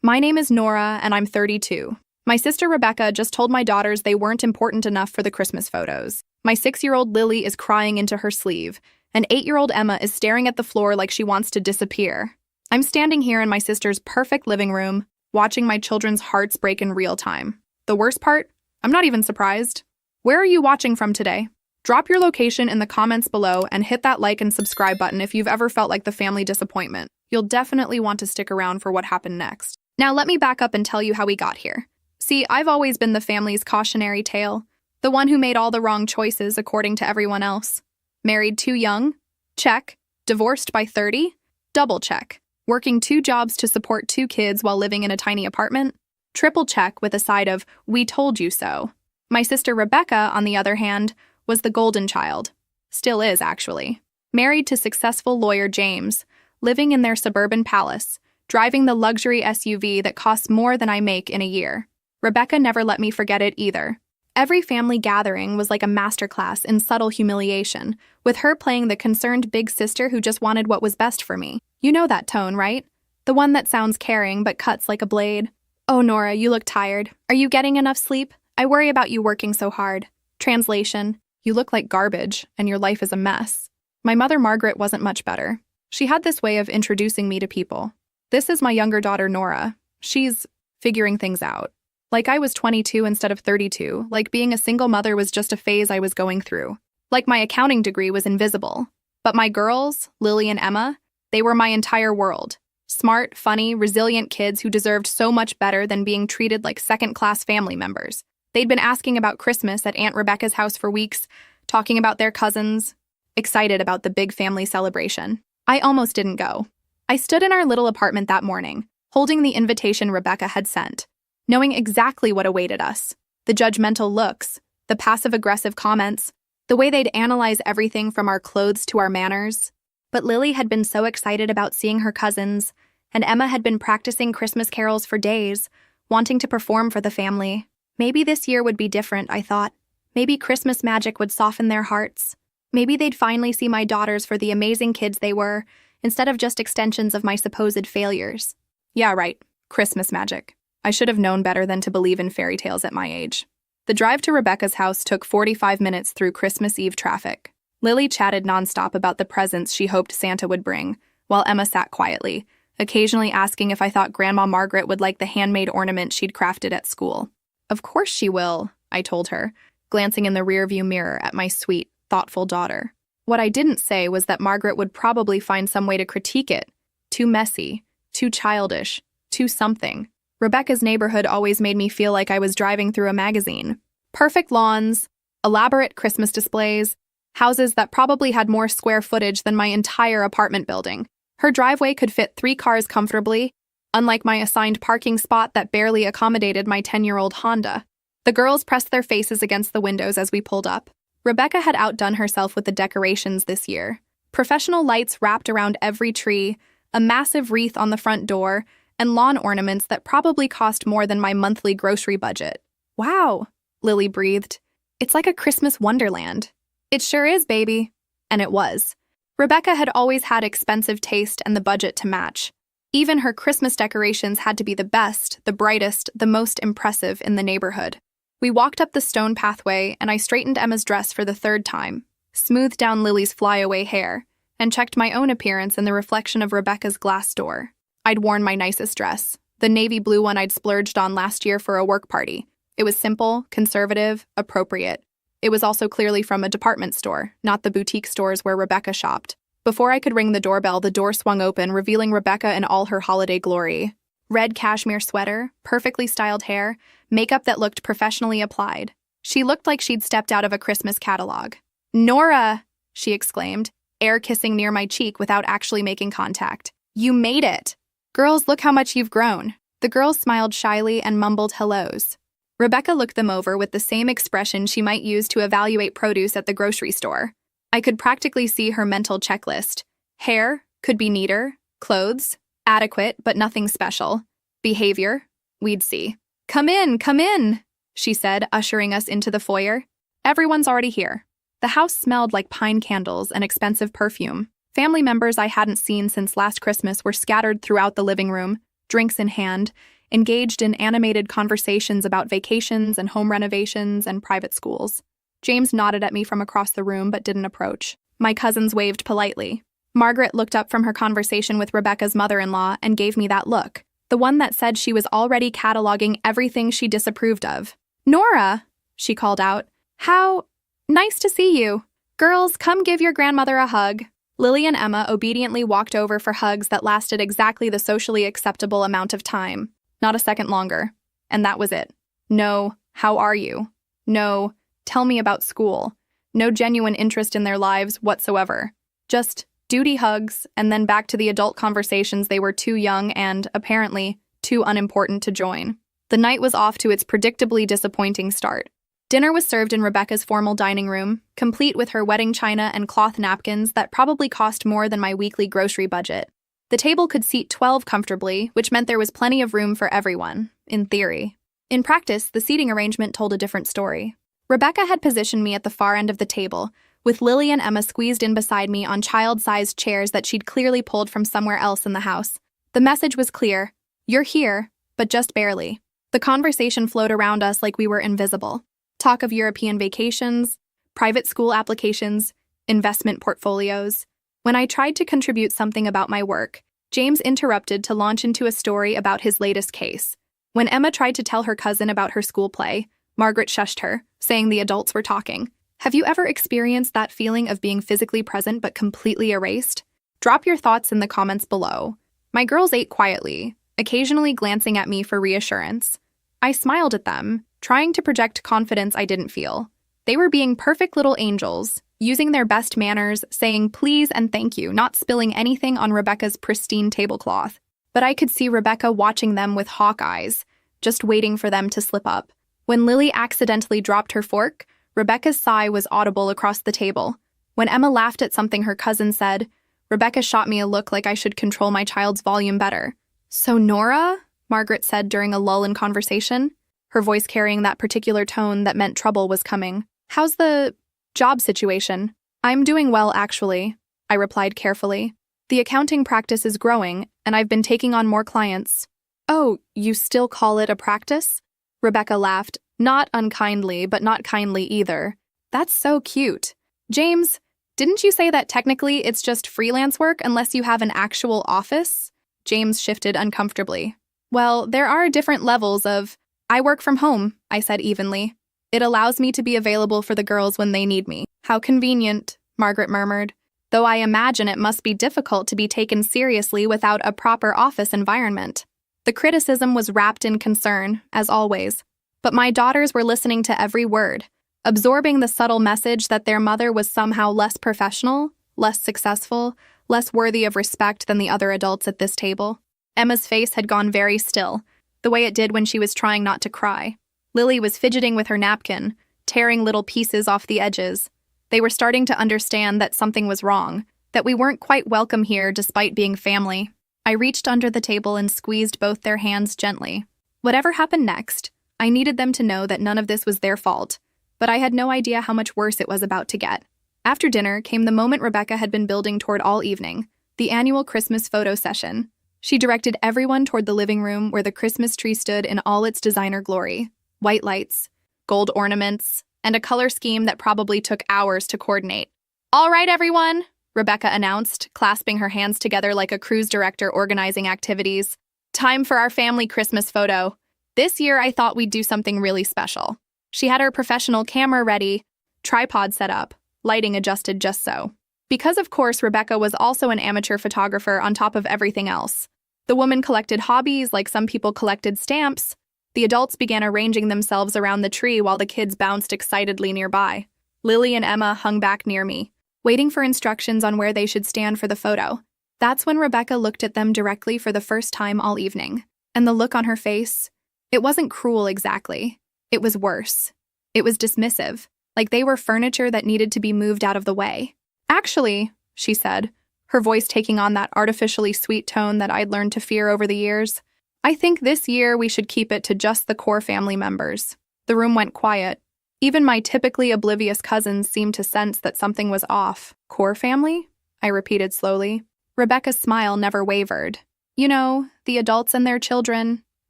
My name is Nora, and I'm 32. My sister Rebecca just told my daughters they weren't important enough for the Christmas photos. My 6-year-old Lily is crying into her sleeve, and 8-year-old Emma is staring at the floor like she wants to disappear. I'm standing here in my sister's perfect living room, watching my children's hearts break in real time. The worst part? I'm not even surprised. Where are you watching from today? Drop your location in the comments below and hit that like and subscribe button if you've ever felt like the family disappointment. You'll definitely want to stick around for what happened next. Now let me back up and tell you how we got here. See, I've always been the family's cautionary tale, the one who made all the wrong choices according to everyone else. Married too young? Check. Divorced by 30? Double check. Working 2 jobs to support 2 kids while living in a tiny apartment? Triple check with a side of, we told you so. My sister Rebecca, on the other hand, was the golden child. Still is, actually. Married to successful lawyer James, living in their suburban palace, driving the luxury SUV that costs more than I make in a year. Rebecca never let me forget it either. Every family gathering was like a masterclass in subtle humiliation, with her playing the concerned big sister who just wanted what was best for me. You know that tone, right? The one that sounds caring but cuts like a blade. Oh, Nora, you look tired. Are you getting enough sleep? I worry about you working so hard. Translation: you look like garbage, and your life is a mess. My mother Margaret wasn't much better. She had this way of introducing me to people. This is my younger daughter, Nora. She's figuring things out. Like I was 22 instead of 32, like being a single mother was just a phase I was going through. Like my accounting degree was invisible. But my girls, Lily and Emma, they were my entire world. Smart, funny, resilient kids who deserved so much better than being treated like second-class family members. They'd been asking about Christmas at Aunt Rebecca's house for weeks, talking about their cousins, excited about the big family celebration. I almost didn't go. I stood in our little apartment that morning, holding the invitation Rebecca had sent, knowing exactly what awaited us. The judgmental looks, the passive-aggressive comments, the way they'd analyze everything from our clothes to our manners. But Lily had been so excited about seeing her cousins, and Emma had been practicing Christmas carols for days, wanting to perform for the family. Maybe this year would be different, I thought. Maybe Christmas magic would soften their hearts. Maybe they'd finally see my daughters for the amazing kids they were, instead of just extensions of my supposed failures. Yeah, right. Christmas magic. I should have known better than to believe in fairy tales at my age. The drive to Rebecca's house took 45 minutes through Christmas Eve traffic. Lily chatted nonstop about the presents she hoped Santa would bring, while Emma sat quietly, occasionally asking if I thought Grandma Margaret would like the handmade ornament she'd crafted at school. Of course she will, I told her, glancing in the rearview mirror at my sweet, thoughtful daughter. What I didn't say was that Margaret would probably find some way to critique it. Too messy, too childish, too something. Rebecca's neighborhood always made me feel like I was driving through a magazine. Perfect lawns, elaborate Christmas displays, houses that probably had more square footage than my entire apartment building. Her driveway could fit 3 cars comfortably, unlike my assigned parking spot that barely accommodated my 10-year-old Honda. The girls pressed their faces against the windows as we pulled up. Rebecca had outdone herself with the decorations this year. Professional lights wrapped around every tree, a massive wreath on the front door, and lawn ornaments that probably cost more than my monthly grocery budget. Wow, Lily breathed. It's like a Christmas wonderland. It sure is, baby. And it was. Rebecca had always had expensive taste and the budget to match. Even her Christmas decorations had to be the best, the brightest, the most impressive in the neighborhood. We walked up the stone pathway, and I straightened Emma's dress for the 3rd time, smoothed down Lily's flyaway hair, and checked my own appearance in the reflection of Rebecca's glass door. I'd worn my nicest dress, the navy blue one I'd splurged on last year for a work party. It was simple, conservative, appropriate. It was also clearly from a department store, not the boutique stores where Rebecca shopped. Before I could ring the doorbell, the door swung open, revealing Rebecca in all her holiday glory. Red cashmere sweater, perfectly styled hair, makeup that looked professionally applied. She looked like she'd stepped out of a Christmas catalog. "Nora!" she exclaimed, air kissing near my cheek without actually making contact. "You made it! Girls, look how much you've grown." The girls smiled shyly and mumbled hellos. Rebecca looked them over with the same expression she might use to evaluate produce at the grocery store. I could practically see her mental checklist. Hair could be neater, clothes adequate but nothing special. Behavior, we'd see. Come in," she said, ushering us into the foyer. Everyone's already here. The house smelled like pine candles and expensive perfume. Family members I hadn't seen since last Christmas were scattered throughout the living room, drinks in hand, engaged in animated conversations about vacations and home renovations and private schools. James nodded at me from across the room but didn't approach. My cousins waved politely. Margaret looked up from her conversation with Rebecca's mother-in-law and gave me that look, the one that said she was already cataloging everything she disapproved of. "Nora," she called out. "How nice to see you. Girls, come give your grandmother a hug." Lily and Emma obediently walked over for hugs that lasted exactly the socially acceptable amount of time. Not a second longer. And that was it. No, "How are you?" No, "Tell me about school." No genuine interest in their lives whatsoever. Just duty hugs, and then back to the adult conversations they were too young and, apparently, too unimportant to join. The night was off to its predictably disappointing start. Dinner was served in Rebecca's formal dining room, complete with her wedding china and cloth napkins that probably cost more than my weekly grocery budget. The table could seat 12 comfortably, which meant there was plenty of room for everyone, in theory. In practice, the seating arrangement told a different story. Rebecca had positioned me at the far end of the table, with Lily and Emma squeezed in beside me on child-sized chairs that she'd clearly pulled from somewhere else in the house. The message was clear: you're here, but just barely. The conversation flowed around us like we were invisible. Talk of European vacations, private school applications, investment portfolios. When I tried to contribute something about my work, James interrupted to launch into a story about his latest case. When Emma tried to tell her cousin about her school play, Margaret shushed her, saying the adults were talking. Have you ever experienced that feeling of being physically present but completely erased? Drop your thoughts in the comments below. My girls ate quietly, occasionally glancing at me for reassurance. I smiled at them, trying to project confidence I didn't feel. They were being perfect little angels, using their best manners, saying please and thank you, not spilling anything on Rebecca's pristine tablecloth. But I could see Rebecca watching them with hawk eyes, just waiting for them to slip up. When Lily accidentally dropped her fork, Rebecca's sigh was audible across the table. When Emma laughed at something her cousin said, Rebecca shot me a look like I should control my child's volume better. "So Nora?" Margaret said during a lull in conversation, her voice carrying that particular tone that meant trouble was coming. "How's the job situation?" "I'm doing well, actually," I replied carefully. "The accounting practice is growing, and I've been taking on more clients." "Oh, you still call it a practice?" Rebecca laughed, not unkindly, but not kindly either. "That's so cute. James, didn't you say that technically it's just freelance work unless you have an actual office?" James shifted uncomfortably. "Well, there are different levels of—" "I work from home," I said evenly. "It allows me to be available for the girls when they need me." "How convenient," Margaret murmured, "though I imagine it must be difficult to be taken seriously without a proper office environment." The criticism was wrapped in concern, as always. But my daughters were listening to every word, absorbing the subtle message that their mother was somehow less professional, less successful, less worthy of respect than the other adults at this table. Emma's face had gone very still, the way it did when she was trying not to cry. Lily was fidgeting with her napkin, tearing little pieces off the edges. They were starting to understand that something was wrong, that we weren't quite welcome here despite being family. I reached under the table and squeezed both their hands gently. Whatever happened next, I needed them to know that none of this was their fault, but I had no idea how much worse it was about to get. After dinner came the moment Rebecca had been building toward all evening, the annual Christmas photo session. She directed everyone toward the living room where the Christmas tree stood in all its designer glory. White lights, gold ornaments, and a color scheme that probably took hours to coordinate. "All right, everyone," Rebecca announced, clasping her hands together like a cruise director organizing activities. "Time for our family Christmas photo. This year, I thought we'd do something really special." She had her professional camera ready, tripod set up, lighting adjusted just so. Because, of course, Rebecca was also an amateur photographer on top of everything else. The woman collected hobbies like some people collected stamps. The adults began arranging themselves around the tree while the kids bounced excitedly nearby. Lily and Emma hung back near me, waiting for instructions on where they should stand for the photo. That's when Rebecca looked at them directly for the first time all evening. And the look on her face, it wasn't cruel exactly. It was worse. It was dismissive, like they were furniture that needed to be moved out of the way. "Actually," she said, her voice taking on that artificially sweet tone that I'd learned to fear over the years, "I think this year we should keep it to just the core family members." The room went quiet. Even my typically oblivious cousins seemed to sense that something was off. "Core family?" I repeated slowly. Rebecca's smile never wavered. You know, the adults and their children,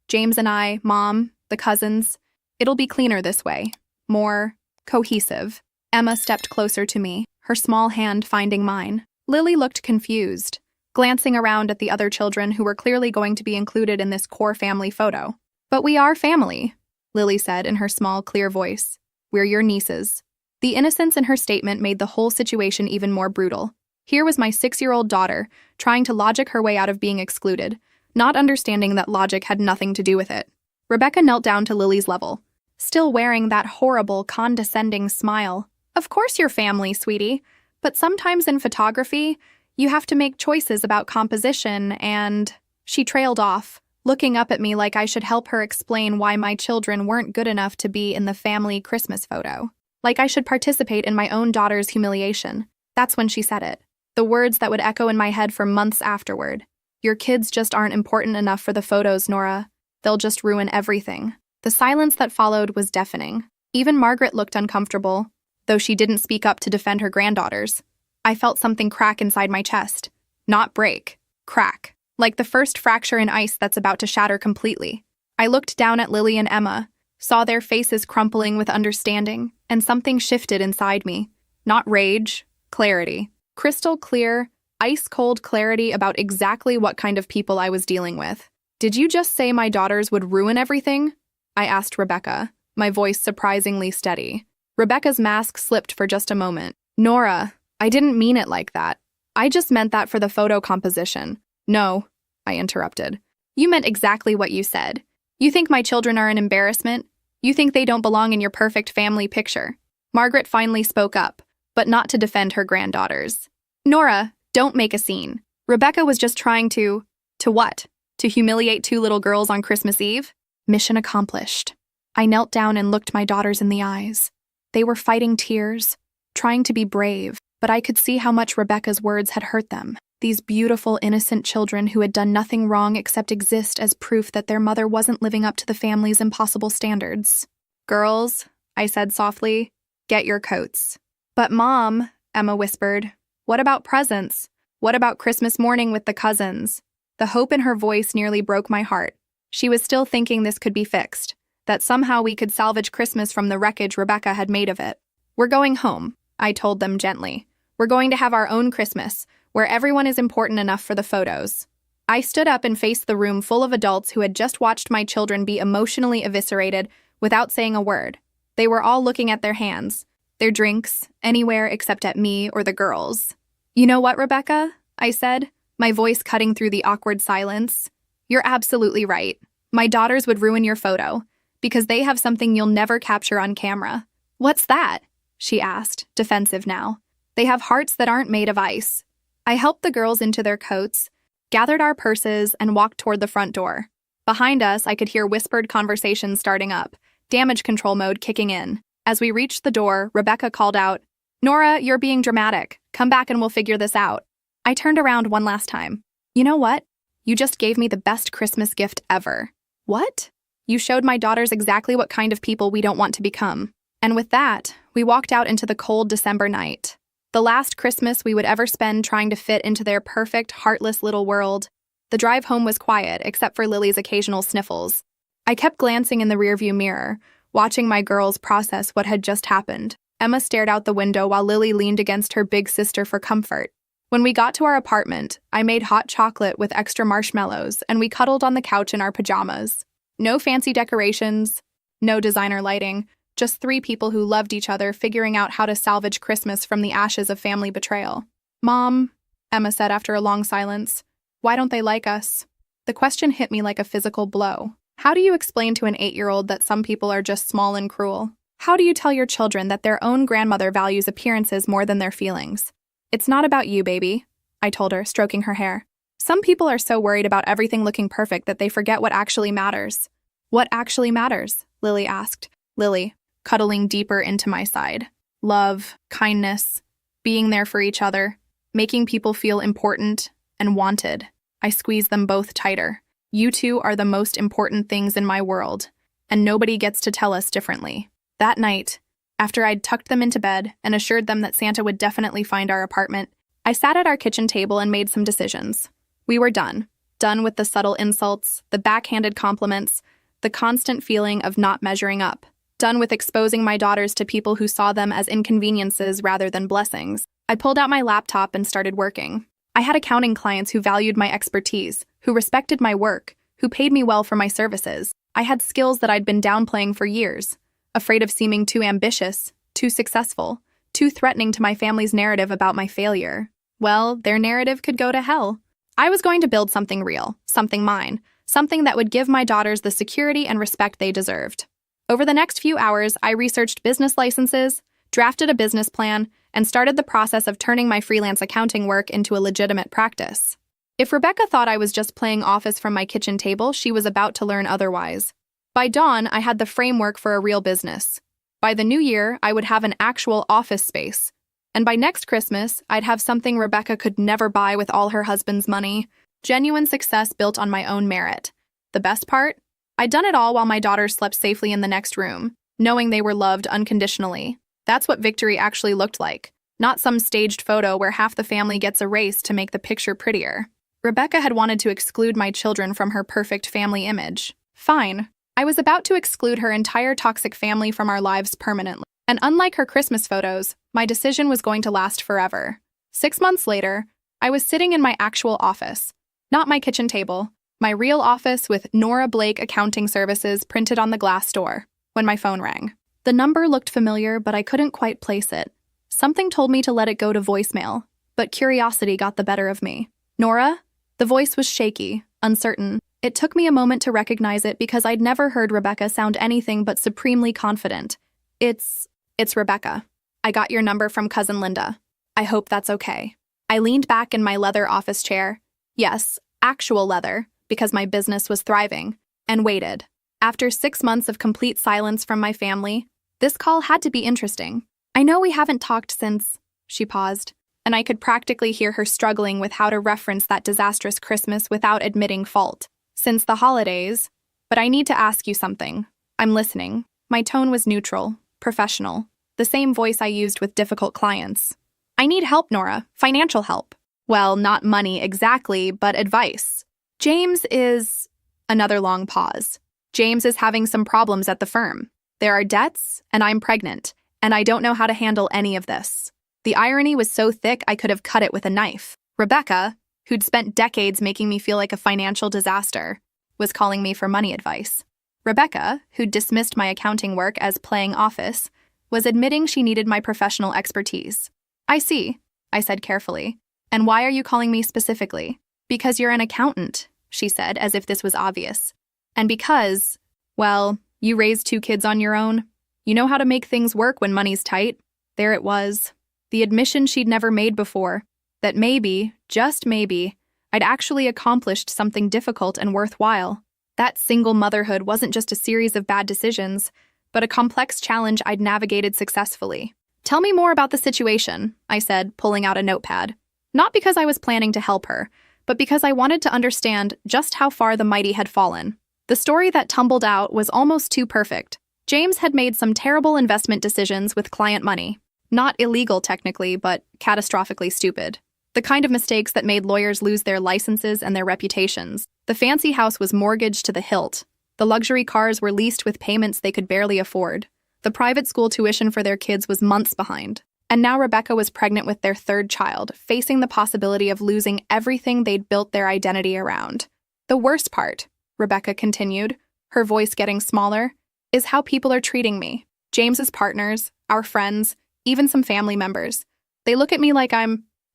James and I, Mom, the cousins. It'll be cleaner this way. More cohesive. Emma stepped closer to me, her small hand finding mine. Lily looked confused, glancing around at the other children who were clearly going to be included in this core family photo. But we are family, Lily said in her small, clear voice. We're your nieces. The innocence in her statement made the whole situation even more brutal. Here was my 6-year-old daughter, trying to logic her way out of being excluded, not understanding that logic had nothing to do with it. Rebecca knelt down to Lily's level, still wearing that horrible, condescending smile. Of course you're family, sweetie, but sometimes in photography, you have to make choices about composition and… She trailed off, looking up at me like I should help her explain why my children weren't good enough to be in the family Christmas photo. Like I should participate in my own daughter's humiliation. That's when she said it. The words that would echo in my head for months afterward. Your kids just aren't important enough for the photos, Nora. They'll just ruin everything. The silence that followed was deafening. Even Margaret looked uncomfortable, though she didn't speak up to defend her granddaughters. I felt something crack inside my chest. Not break. Crack. Like the first fracture in ice that's about to shatter completely. I looked down at Lily and Emma, saw their faces crumpling with understanding, and something shifted inside me. Not rage, clarity. Crystal clear, ice-cold clarity about exactly what kind of people I was dealing with. Did you just say my daughters would ruin everything? I asked Rebecca, my voice surprisingly steady. Rebecca's mask slipped for just a moment. Nora, I didn't mean it like that. I just meant that for the photo composition. No, I interrupted. You meant exactly what you said. You think my children are an embarrassment? You think they don't belong in your perfect family picture? Margaret finally spoke up, but not to defend her granddaughters. Nora, don't make a scene. Rebecca was just trying to… To what? To humiliate 2 little girls on Christmas Eve? Mission accomplished. I knelt down and looked my daughters in the eyes. They were fighting tears, trying to be brave, but I could see how much Rebecca's words had hurt them. These beautiful, innocent children who had done nothing wrong except exist as proof that their mother wasn't living up to the family's impossible standards. Girls, I said softly, get your coats. But Mom, Emma whispered, what about presents? What about Christmas morning with the cousins? The hope in her voice nearly broke my heart. She was still thinking this could be fixed, that somehow we could salvage Christmas from the wreckage Rebecca had made of it. We're going home, I told them gently. We're going to have our own Christmas, where everyone is important enough for the photos. I stood up and faced the room full of adults who had just watched my children be emotionally eviscerated without saying a word. They were all looking at their hands, their drinks, anywhere except at me or the girls. You know what, Rebecca? I said, my voice cutting through the awkward silence. You're absolutely right. My daughters would ruin your photo, because they have something you'll never capture on camera. What's that? She asked, defensive now. They have hearts that aren't made of ice. I helped the girls into their coats, gathered our purses, and walked toward the front door. Behind us, I could hear whispered conversations starting up, damage control mode kicking in. As we reached the door, Rebecca called out, Nora, you're being dramatic. Come back and we'll figure this out. I turned around one last time. You know what? You just gave me the best Christmas gift ever. What? You showed my daughters exactly what kind of people we don't want to become. And with that, we walked out into the cold December night. The last Christmas we would ever spend trying to fit into their perfect, heartless little world. The drive home was quiet, except for Lily's occasional sniffles. I kept glancing in the rearview mirror, watching my girls process what had just happened. Emma stared out the window while Lily leaned against her big sister for comfort. When we got to our apartment, I made hot chocolate with extra marshmallows, and we cuddled on the couch in our pajamas. No fancy decorations, no designer lighting, just 3 people who loved each other figuring out how to salvage Christmas from the ashes of family betrayal. Mom, Emma said after a long silence, why don't they like us? The question hit me like a physical blow. How do you explain to an 8-year-old that some people are just small and cruel? How do you tell your children that their own grandmother values appearances more than their feelings? It's not about you, baby, I told her, stroking her hair. Some people are so worried about everything looking perfect that they forget what actually matters. What actually matters? Lily asked. Lily, cuddling deeper into my side. Love, kindness, being there for each other, making people feel important and wanted. I squeezed them both tighter. You two are the most important things in my world, and nobody gets to tell us differently. That night, after I'd tucked them into bed and assured them that Santa would definitely find our apartment, I sat at our kitchen table and made some decisions. We were done. Done with the subtle insults, the backhanded compliments, the constant feeling of not measuring up. Done with exposing my daughters to people who saw them as inconveniences rather than blessings. I pulled out my laptop and started working. I had accounting clients who valued my expertise, who respected my work, who paid me well for my services. I had skills that I'd been downplaying for years, afraid of seeming too ambitious, too successful, too threatening to my family's narrative about my failure. Well, their narrative could go to hell. I was going to build something real, something mine, something that would give my daughters the security and respect they deserved. Over the next few hours, I researched business licenses, drafted a business plan, and started the process of turning my freelance accounting work into a legitimate practice. If Rebecca thought I was just playing office from my kitchen table, she was about to learn otherwise. By dawn, I had the framework for a real business. By the new year, I would have an actual office space. And by next Christmas, I'd have something Rebecca could never buy with all her husband's money. Genuine success built on my own merit. The best part? I'd done it all while my daughters slept safely in the next room, knowing they were loved unconditionally. That's what victory actually looked like, not some staged photo where half the family gets erased to make the picture prettier. Rebecca had wanted to exclude my children from her perfect family image. Fine. I was about to exclude her entire toxic family from our lives permanently. And unlike her Christmas photos, my decision was going to last forever. 6 months later, I was sitting in my actual office. Not my kitchen table, my real office with Nora Blake Accounting Services printed on the glass door, when my phone rang. The number looked familiar, but I couldn't quite place it. Something told me to let it go to voicemail, but curiosity got the better of me. Nora? The voice was shaky, uncertain. It took me a moment to recognize it because I'd never heard Rebecca sound anything but supremely confident. It's Rebecca. I got your number from Cousin Linda. I hope that's okay. I leaned back in my leather office chair. Yes, actual leather, because my business was thriving, and waited. After 6 months of complete silence from my family, this call had to be interesting. I know we haven't talked since, she paused, and I could practically hear her struggling with how to reference that disastrous Christmas without admitting fault. Since the holidays, but I need to ask you something. I'm listening. My tone was neutral, professional, the same voice I used with difficult clients. I need help, Nora, financial help. Well, not money exactly, but advice. James is... Another long pause. James is having some problems at the firm. There are debts, and I'm pregnant, and I don't know how to handle any of this. The irony was so thick I could have cut it with a knife. Rebecca, who'd spent decades making me feel like a financial disaster, was calling me for money advice. Rebecca, who'd dismissed my accounting work as playing office, was admitting she needed my professional expertise. I see, I said carefully. And why are you calling me specifically? Because you're an accountant, she said, as if this was obvious. And because, well, you raised 2 kids on your own. You know how to make things work when money's tight. There it was. The admission she'd never made before, that maybe, just maybe, I'd actually accomplished something difficult and worthwhile. That single motherhood wasn't just a series of bad decisions, but a complex challenge I'd navigated successfully. Tell me more about the situation, I said, pulling out a notepad. Not because I was planning to help her, but because I wanted to understand just how far the mighty had fallen. The story that tumbled out was almost too perfect. James had made some terrible investment decisions with client money. Not illegal technically, but catastrophically stupid. The kind of mistakes that made lawyers lose their licenses and their reputations. The fancy house was mortgaged to the hilt. The luxury cars were leased with payments they could barely afford. The private school tuition for their kids was months behind. And now Rebecca was pregnant with their 3rd child, facing the possibility of losing everything they'd built their identity around. The worst part, Rebecca continued, her voice getting smaller, is how people are treating me. James's partners, our friends, even some family members. They look at me like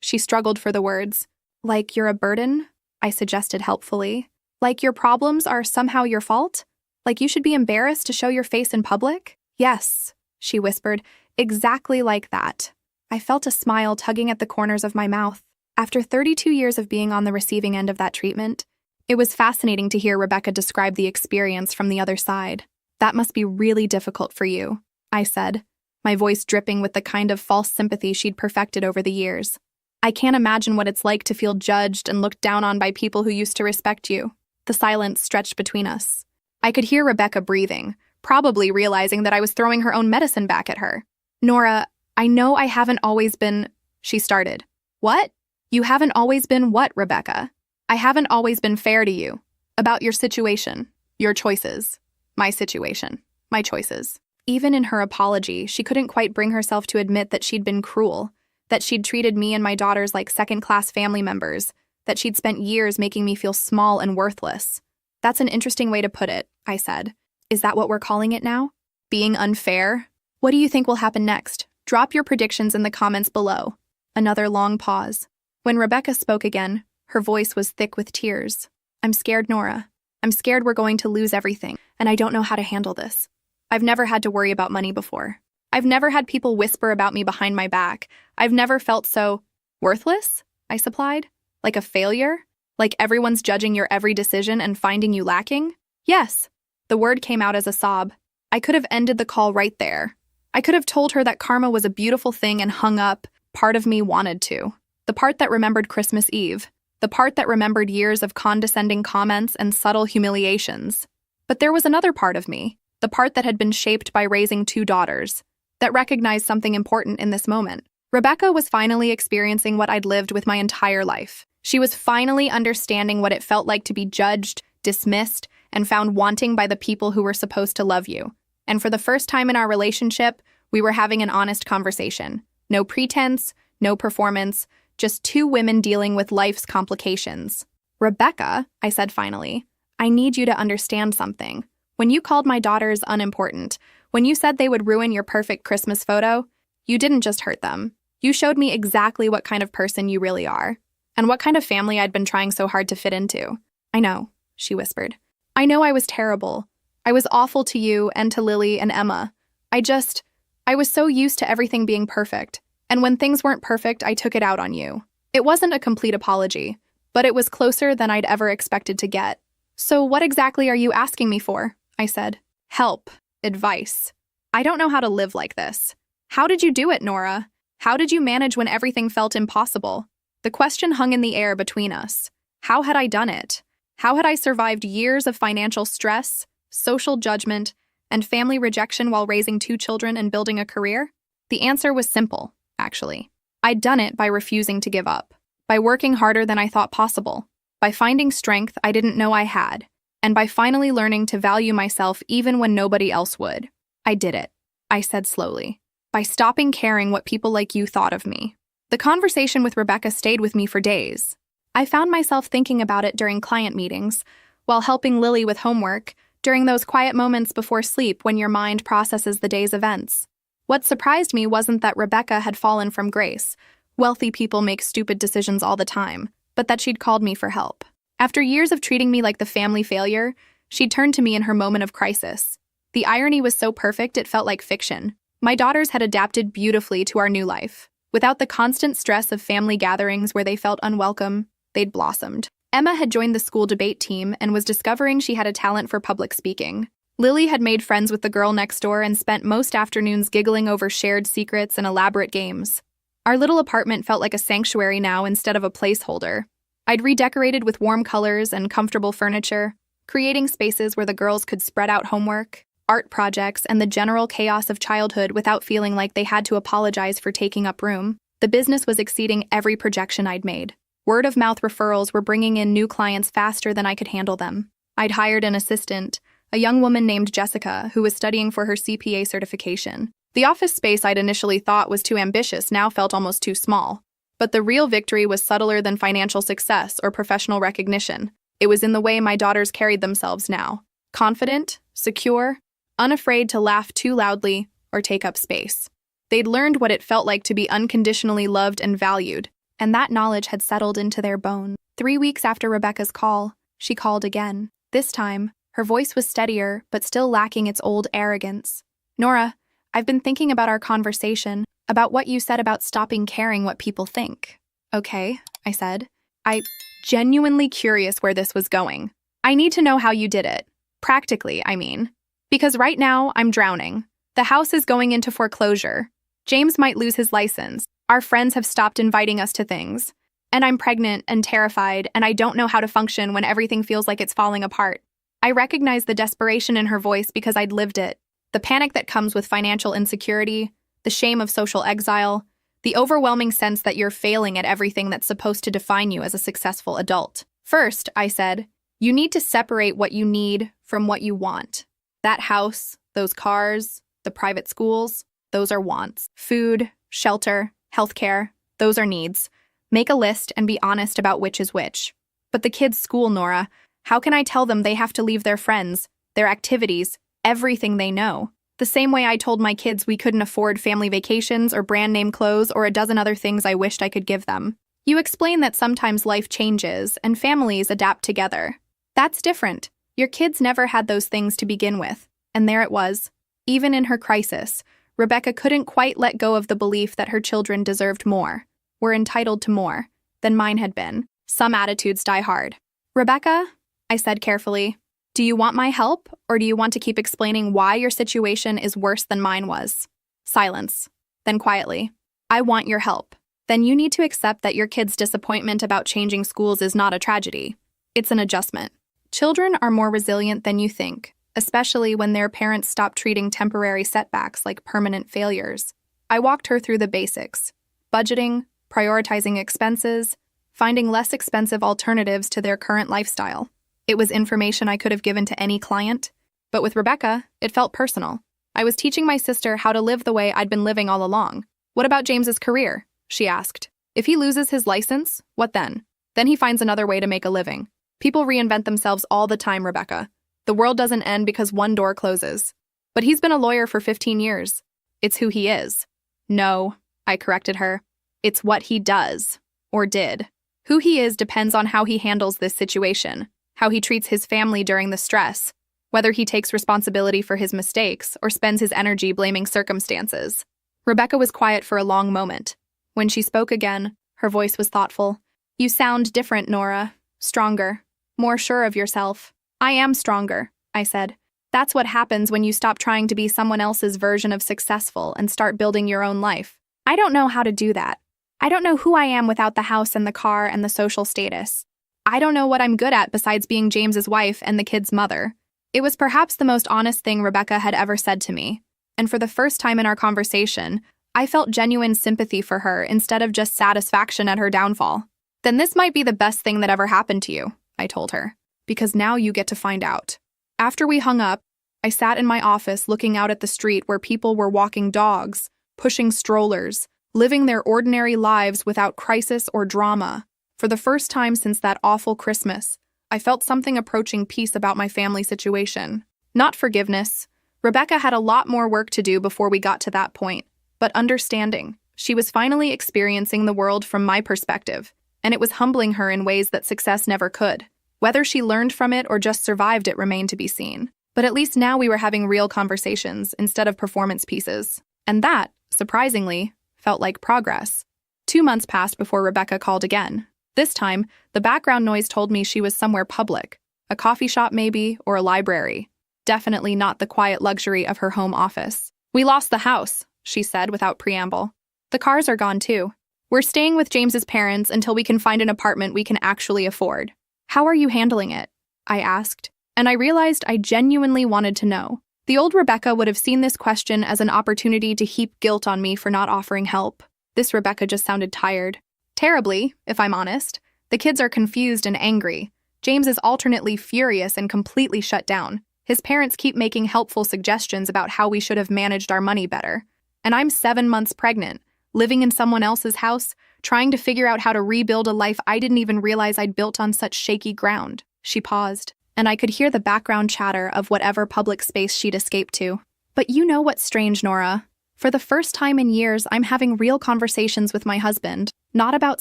she struggled for the words. Like you're a burden? I suggested helpfully. Like your problems are somehow your fault? Like you should be embarrassed to show your face in public? Yes, she whispered, exactly like that. I felt a smile tugging at the corners of my mouth. After 32 years of being on the receiving end of that treatment, it was fascinating to hear Rebecca describe the experience from the other side. That must be really difficult for you, I said, my voice dripping with the kind of false sympathy she'd perfected over the years. I can't imagine what it's like to feel judged and looked down on by people who used to respect you. The silence stretched between us. I could hear Rebecca breathing, probably realizing that I was throwing her own medicine back at her. Nora, I know I haven't always been... She started. What? You haven't always been what, Rebecca? I haven't always been fair to you. About your situation, your choices, my situation, my choices. Even in her apology, she couldn't quite bring herself to admit that she'd been cruel, that she'd treated me and my daughters like second-class family members, that she'd spent years making me feel small and worthless. That's an interesting way to put it, I said. Is that what we're calling it now? Being unfair? What do you think will happen next? Drop your predictions in the comments below. Another long pause. When Rebecca spoke again, her voice was thick with tears. I'm scared, Nora. I'm scared we're going to lose everything, and I don't know how to handle this. I've never had to worry about money before. I've never had people whisper about me behind my back. I've never felt so worthless, I supplied. Like a failure? Like everyone's judging your every decision and finding you lacking? Yes. The word came out as a sob. I could have ended the call right there. I could have told her that karma was a beautiful thing and hung up. Part of me wanted to. The part that remembered Christmas Eve. The part that remembered years of condescending comments and subtle humiliations. But there was another part of me, the part that had been shaped by raising 2 daughters, that recognized something important in this moment. Rebecca was finally experiencing what I'd lived with my entire life. She was finally understanding what it felt like to be judged, dismissed, and found wanting by the people who were supposed to love you. And for the first time in our relationship, we were having an honest conversation. No pretense, no performance, just 2 women dealing with life's complications. Rebecca, I said finally, I need you to understand something. When you called my daughters unimportant, when you said they would ruin your perfect Christmas photo, you didn't just hurt them. You showed me exactly what kind of person you really are, and what kind of family I'd been trying so hard to fit into. I know, she whispered. I know I was terrible. I was awful to you and to Lily and Emma. I was so used to everything being perfect. And when things weren't perfect, I took it out on you. It wasn't a complete apology, but it was closer than I'd ever expected to get. So what exactly are you asking me for? I said. Help. Advice. I don't know how to live like this. How did you do it, Nora? How did you manage when everything felt impossible? The question hung in the air between us. How had I done it? How had I survived years of financial stress, social judgment, and family rejection while raising 2 children and building a career? The answer was simple. Actually. I'd done it by refusing to give up, by working harder than I thought possible, by finding strength I didn't know I had, and by finally learning to value myself even when nobody else would. I did it, I said slowly, by stopping caring what people like you thought of me. The conversation with Rebecca stayed with me for days. I found myself thinking about it during client meetings, while helping Lily with homework, during those quiet moments before sleep when your mind processes the day's events. What surprised me wasn't that Rebecca had fallen from grace. Wealthy people make stupid decisions all the time, but that she'd called me for help. After years of treating me like the family failure, she'd turned to me in her moment of crisis. The irony was so perfect it felt like fiction. My daughters had adapted beautifully to our new life. Without the constant stress of family gatherings where they felt unwelcome, they'd blossomed. Emma had joined the school debate team and was discovering she had a talent for public speaking. Lily had made friends with the girl next door and spent most afternoons giggling over shared secrets and elaborate games. Our little apartment felt like a sanctuary now instead of a placeholder. I'd redecorated with warm colors and comfortable furniture, creating spaces where the girls could spread out homework, art projects, and the general chaos of childhood without feeling like they had to apologize for taking up room. The business was exceeding every projection I'd made. Word-of-mouth referrals were bringing in new clients faster than I could handle them. I'd hired an assistant, a young woman named Jessica, who was studying for her CPA certification. The office space I'd initially thought was too ambitious now felt almost too small. But the real victory was subtler than financial success or professional recognition. It was in the way my daughters carried themselves now. Confident, secure, unafraid to laugh too loudly or take up space. They'd learned what it felt like to be unconditionally loved and valued, and that knowledge had settled into their bones. 3 weeks after Rebecca's call, she called again. This time, her voice was steadier, but still lacking its old arrogance. Nora, I've been thinking about our conversation, about what you said about stopping caring what people think. Okay, I said. I'm genuinely curious where this was going. I need to know how you did it. Practically, I mean. Because right now, I'm drowning. The house is going into foreclosure. James might lose his license. Our friends have stopped inviting us to things. And I'm pregnant and terrified, and I don't know how to function when everything feels like it's falling apart. I recognized the desperation in her voice because I'd lived it. The panic that comes with financial insecurity, the shame of social exile, the overwhelming sense that you're failing at everything that's supposed to define you as a successful adult. First, I said, you need to separate what you need from what you want. That house, those cars, the private schools, those are wants. Food, shelter, healthcare, those are needs. Make a list and be honest about which is which. But the kids' school, Nora, how can I tell them they have to leave their friends, their activities, everything they know? The same way I told my kids we couldn't afford family vacations or brand name clothes or a dozen other things I wished I could give them. You explain that sometimes life changes and families adapt together. That's different. Your kids never had those things to begin with. And there it was. Even in her crisis, Rebecca couldn't quite let go of the belief that her children deserved more, were entitled to more, than mine had been. Some attitudes die hard. Rebecca, I said carefully, do you want my help, or do you want to keep explaining why your situation is worse than mine was? Silence. Then quietly, I want your help. Then you need to accept that your kid's disappointment about changing schools is not a tragedy. It's an adjustment. Children are more resilient than you think, especially when their parents stop treating temporary setbacks like permanent failures. I walked her through the basics: budgeting, prioritizing expenses, finding less expensive alternatives to their current lifestyle. It was information I could have given to any client, but with Rebecca, it felt personal. I was teaching my sister how to live the way I'd been living all along. What about James's career? She asked. If he loses his license, what then? Then he finds another way to make a living. People reinvent themselves all the time, Rebecca. The world doesn't end because one door closes. But he's been a lawyer for 15 years. It's who he is. No, I corrected her. It's what he does, or did. Who he is depends on how he handles this situation, how he treats his family during the stress, whether he takes responsibility for his mistakes or spends his energy blaming circumstances. Rebecca was quiet for a long moment. When she spoke again, her voice was thoughtful. You sound different, Nora. Stronger. More sure of yourself. I am stronger, I said. That's what happens when you stop trying to be someone else's version of successful and start building your own life. I don't know how to do that. I don't know who I am without the house and the car and the social status. I don't know what I'm good at besides being James's wife and the kid's mother. It was perhaps the most honest thing Rebecca had ever said to me. And for the first time in our conversation, I felt genuine sympathy for her instead of just satisfaction at her downfall. Then this might be the best thing that ever happened to you, I told her, because now you get to find out. After we hung up, I sat in my office looking out at the street where people were walking dogs, pushing strollers, living their ordinary lives without crisis or drama. For the first time since that awful Christmas, I felt something approaching peace about my family situation. Not forgiveness. Rebecca had a lot more work to do before we got to that point, but understanding. She was finally experiencing the world from my perspective, and it was humbling her in ways that success never could. Whether she learned from it or just survived it remained to be seen. But at least now we were having real conversations instead of performance pieces. And that, surprisingly, felt like progress. 2 months passed before Rebecca called again. This time, the background noise told me she was somewhere public. A coffee shop maybe, or a library. Definitely not the quiet luxury of her home office. We lost the house, she said without preamble. The cars are gone too. We're staying with James's parents until we can find an apartment we can actually afford. How are you handling it? I asked, and I realized I genuinely wanted to know. The old Rebecca would have seen this question as an opportunity to heap guilt on me for not offering help. This Rebecca just sounded tired. Terribly, if I'm honest. The kids are confused and angry. James is alternately furious and completely shut down. His parents keep making helpful suggestions about how we should have managed our money better. And I'm 7 months pregnant, living in someone else's house, trying to figure out how to rebuild a life I didn't even realize I'd built on such shaky ground. She paused, and I could hear the background chatter of whatever public space she'd escaped to. But you know what's strange, Nora? For the first time in years, I'm having real conversations with my husband, not about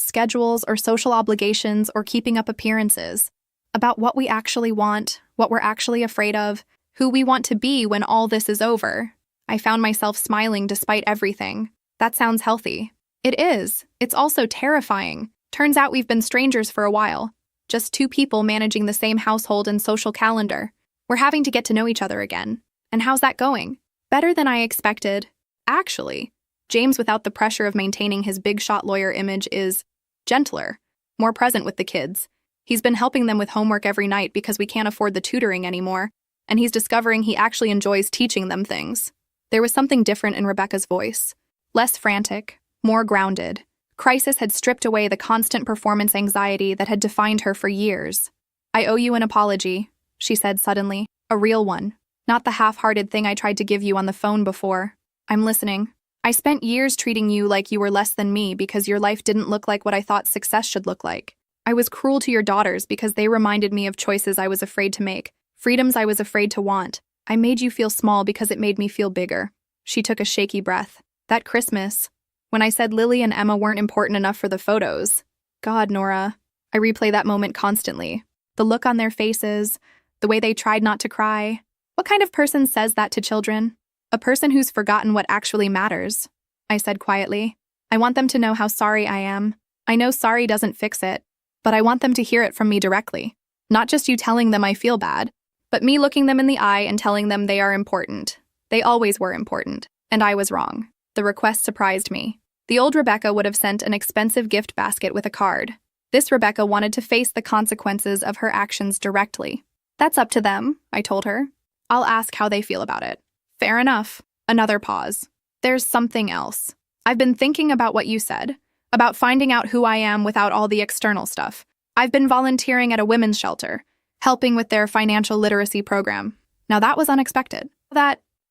schedules or social obligations or keeping up appearances, about what we actually want, what we're actually afraid of, who we want to be when all this is over. I found myself smiling despite everything. That sounds healthy. It is. It's also terrifying. Turns out we've been strangers for a while. Just 2 people managing the same household and social calendar. We're having to get to know each other again. And how's that going? Better than I expected. Actually, James, without the pressure of maintaining his big-shot lawyer image, is gentler, more present with the kids. He's been helping them with homework every night because we can't afford the tutoring anymore, and he's discovering he actually enjoys teaching them things. There was something different in Rebecca's voice. Less frantic, more grounded, Crisis had stripped away the constant performance anxiety that had defined her for years. "I owe you an apology," she said suddenly. "A real one. Not the half-hearted thing I tried to give you on the phone before. I'm listening. I spent years treating you like you were less than me because your life didn't look like what I thought success should look like. I was cruel to your daughters because they reminded me of choices I was afraid to make, freedoms I was afraid to want. I made you feel small because it made me feel bigger." She took a shaky breath. "That Christmas, when I said Lily and Emma weren't important enough for the photos. God, Nora. I replay that moment constantly. The look on their faces, the way they tried not to cry. What kind of person says that to children? A person who's forgotten what actually matters," I said quietly. "I want them to know how sorry I am. I know sorry doesn't fix it, but I want them to hear it from me directly. Not just you telling them I feel bad, but me looking them in the eye and telling them they are important. They always were important, and I was wrong." The request surprised me. The old Rebecca would have sent an expensive gift basket with a card. This Rebecca wanted to face the consequences of her actions directly. "That's up to them," I told her. "I'll ask how they feel about it." "Fair enough." Another pause. "There's something else. I've been thinking about what you said, about finding out who I am without all the external stuff. I've been volunteering at a women's shelter, helping with their financial literacy program. Now that was unexpected.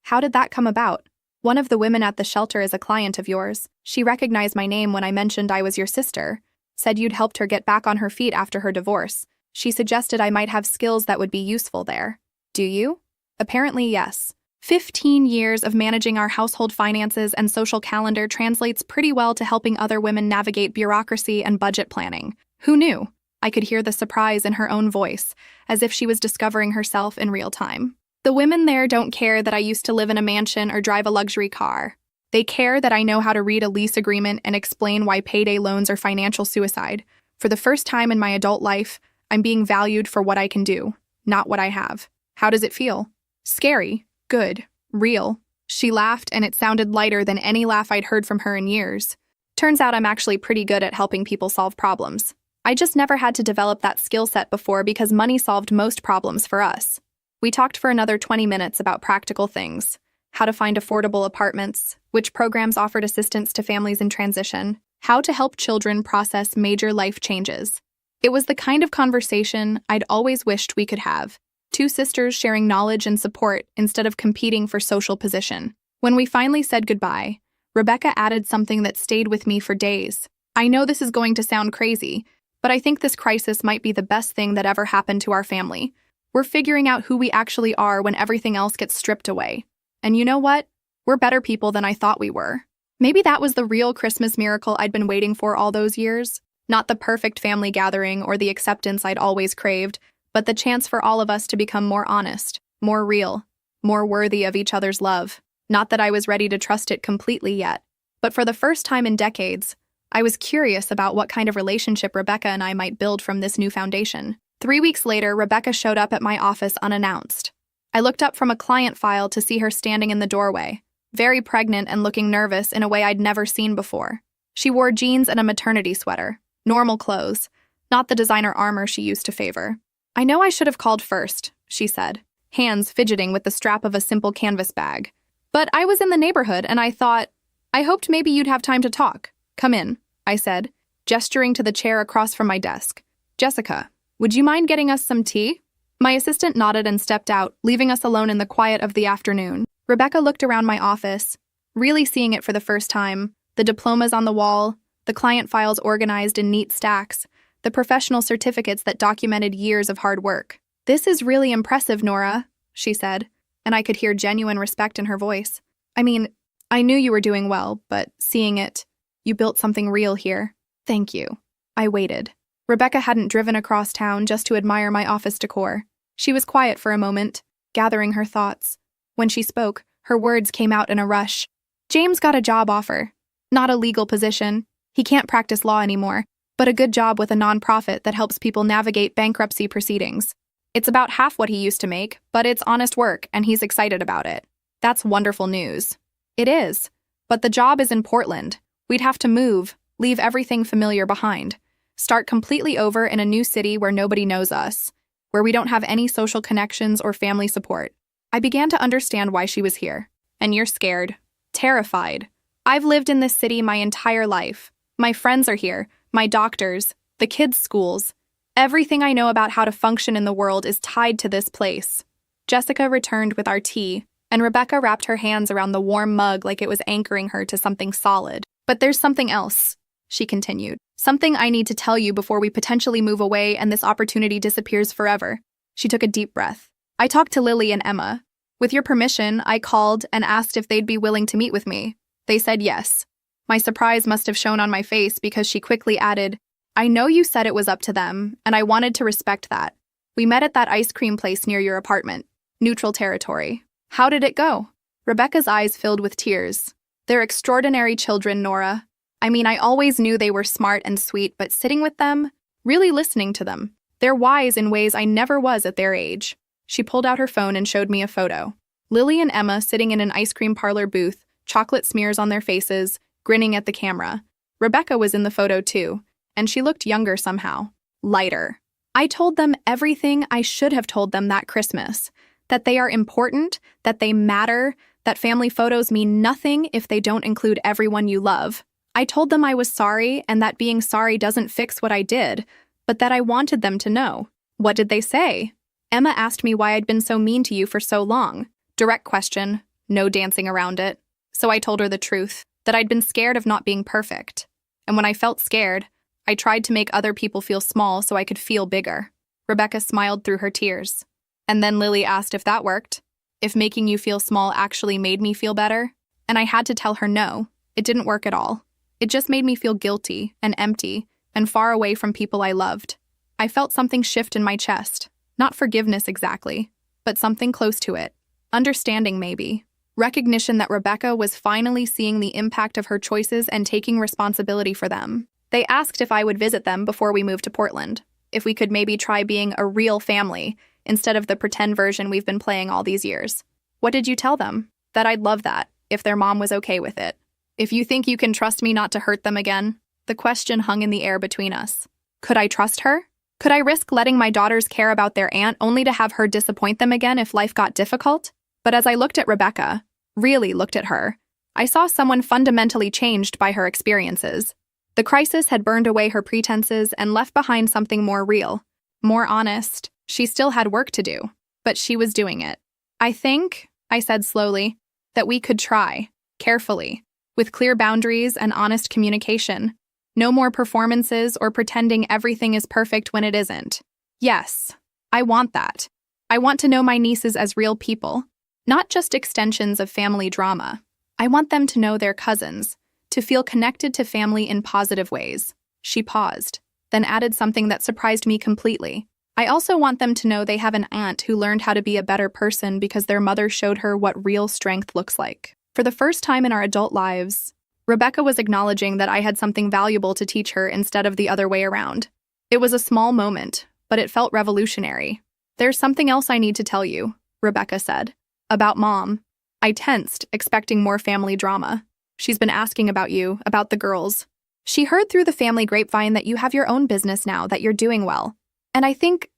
How did that come about? One of the women at the shelter is a client of yours. She recognized my name when I mentioned I was your sister, said you'd helped her get back on her feet after her divorce. She suggested I might have skills that would be useful there. Do you?" Apparently, yes. 15 years of managing our household finances and social calendar translates pretty well to helping other women navigate bureaucracy and budget planning. Who knew? I could hear the surprise in her own voice, as if she was discovering herself in real time. "The women there don't care that I used to live in a mansion or drive a luxury car. They care that I know how to read a lease agreement and explain why payday loans are financial suicide. For the first time in my adult life, I'm being valued for what I can do, not what I have. How does it feel?" "Scary, good, real." She laughed, and it sounded lighter than any laugh I'd heard from her in years. "Turns out I'm actually pretty good at helping people solve problems. I just never had to develop that skill set before because money solved most problems for us." We talked for another 20 minutes about practical things: how to find affordable apartments, which programs offered assistance to families in transition, how to help children process major life changes. It was the kind of conversation I'd always wished we could have. Two sisters sharing knowledge and support instead of competing for social position. When we finally said goodbye, Rebecca added something that stayed with me for days. "I know this is going to sound crazy, but I think this crisis might be the best thing that ever happened to our family. We're figuring out who we actually are when everything else gets stripped away. And you know what? We're better people than I thought we were." Maybe that was the real Christmas miracle I'd been waiting for all those years. Not the perfect family gathering or the acceptance I'd always craved, but the chance for all of us to become more honest, more real, more worthy of each other's love. Not that I was ready to trust it completely yet, but for the first time in decades, I was curious about what kind of relationship Rebecca and I might build from this new foundation. 3 weeks later, Rebecca showed up at my office unannounced. I looked up from a client file to see her standing in the doorway, very pregnant and looking nervous in a way I'd never seen before. She wore jeans and a maternity sweater, normal clothes, not the designer armor she used to favor. "I know I should have called first," she said, hands fidgeting with the strap of a simple canvas bag. "But I was in the neighborhood and I hoped maybe you'd have time to talk. Come in," I said, gesturing to the chair across from my desk. "Jessica, would you mind getting us some tea?" My assistant nodded and stepped out, leaving us alone in the quiet of the afternoon. Rebecca looked around my office, really seeing it for the first time. The diplomas on the wall, the client files organized in neat stacks, the professional certificates that documented years of hard work. "This is really impressive, Nora," she said, and I could hear genuine respect in her voice. "I mean, I knew you were doing well, but seeing it, you built something real here. Thank you." I waited. Rebecca hadn't driven across town just to admire my office decor. She was quiet for a moment, gathering her thoughts. When she spoke, her words came out in a rush. "James got a job offer. Not a legal position. He can't practice law anymore, but a good job with a nonprofit that helps people navigate bankruptcy proceedings. It's about half what he used to make, but it's honest work, and he's excited about it. That's wonderful news." "It is. But the job is in Portland. We'd have to move, leave everything familiar behind. Start completely over in a new city where nobody knows us, where we don't have any social connections or family support." I began to understand why she was here. "And you're scared. Terrified. I've lived in this city my entire life. My friends are here, my doctors, the kids' schools. Everything I know about how to function in the world is tied to this place. Jessica returned with our tea, and Rebecca wrapped her hands around the warm mug like it was anchoring her to something solid. But there's something else, she continued. Something I need to tell you before we potentially move away and this opportunity disappears forever. She took a deep breath. I talked to Lily and Emma. With your permission, I called and asked if they'd be willing to meet with me. They said yes. My surprise must have shown on my face because she quickly added, I know you said it was up to them, and I wanted to respect that. We met at that ice cream place near your apartment. Neutral territory. How did it go? Rebecca's eyes filled with tears. They're extraordinary children, Nora. I mean, I always knew they were smart and sweet, but sitting with them, really listening to them, they're wise in ways I never was at their age. She pulled out her phone and showed me a photo. Lily and Emma sitting in an ice cream parlor booth, chocolate smears on their faces, grinning at the camera. Rebecca was in the photo too, and she looked younger somehow, lighter. I told them everything I should have told them that Christmas. That they are important, that they matter, that family photos mean nothing if they don't include everyone you love. I told them I was sorry and that being sorry doesn't fix what I did, but that I wanted them to know. What did they say? Emma asked me why I'd been so mean to you for so long. Direct question, no dancing around it. So I told her the truth, that I'd been scared of not being perfect. And when I felt scared, I tried to make other people feel small so I could feel bigger. Rebecca smiled through her tears. And then Lily asked if that worked, if making you feel small actually made me feel better. And I had to tell her no, it didn't work at all. It just made me feel guilty and empty and far away from people I loved. I felt something shift in my chest. Not forgiveness exactly, but something close to it. Understanding maybe. Recognition that Rebecca was finally seeing the impact of her choices and taking responsibility for them. They asked if I would visit them before we moved to Portland, if we could maybe try being a real family instead of the pretend version we've been playing all these years. What did you tell them? That I'd love that, if their mom was okay with it. If you think you can trust me not to hurt them again? The question hung in the air between us. Could I trust her? Could I risk letting my daughters care about their aunt only to have her disappoint them again if life got difficult? But as I looked at Rebecca, really looked at her, I saw someone fundamentally changed by her experiences. The crisis had burned away her pretenses and left behind something more real, more honest. She still had work to do, but she was doing it. I think, I said slowly, that we could try, carefully, with clear boundaries and honest communication. No more performances or pretending everything is perfect when it isn't. Yes, I want that. I want to know my nieces as real people, not just extensions of family drama. I want them to know their cousins, to feel connected to family in positive ways. She paused, then added something that surprised me completely. I also want them to know they have an aunt who learned how to be a better person because their mother showed her what real strength looks like. For the first time in our adult lives, Rebecca was acknowledging that I had something valuable to teach her instead of the other way around. It was a small moment, but it felt revolutionary. There's something else I need to tell you, Rebecca said. About Mom. I tensed, expecting more family drama. She's been asking about you, about the girls. She heard through the family grapevine that you have your own business now, that you're doing well. And I think